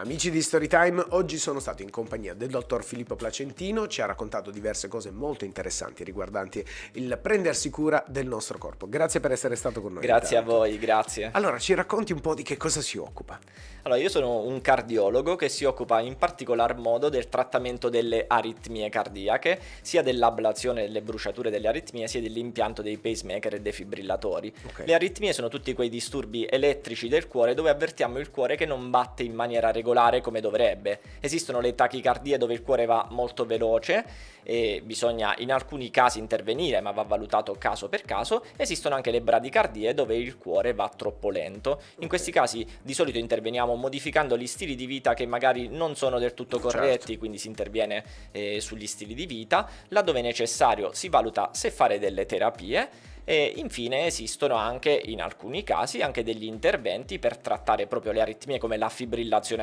Amici di Storytime, oggi sono stato in compagnia del dottor Filippo Placentino, ci ha raccontato diverse cose molto interessanti riguardanti il prendersi cura del nostro corpo. Grazie per essere stato con noi. Grazie a intanto. voi, grazie. Allora, ci racconti un po' di che cosa si occupa? Allora, io sono un cardiologo che si occupa in particolar modo del trattamento delle aritmie cardiache, sia dell'ablazione delle bruciature delle aritmie, sia dell'impianto dei pacemaker e defibrillatori. Ok. Le aritmie sono tutti quei disturbi elettrici del cuore dove avvertiamo il cuore che non batte in maniera regolare come dovrebbe. Esistono le tachicardie dove il cuore va molto veloce e bisogna in alcuni casi intervenire, ma va valutato caso per caso. Esistono anche le bradicardie dove il cuore va troppo lento. In questi casi di solito interveniamo modificando gli stili di vita che magari non sono del tutto corretti, Certo. quindi si interviene sugli stili di vita. Laddove è necessario si valuta se fare delle terapie. E infine esistono anche in alcuni casi anche degli interventi per trattare proprio le aritmie come la fibrillazione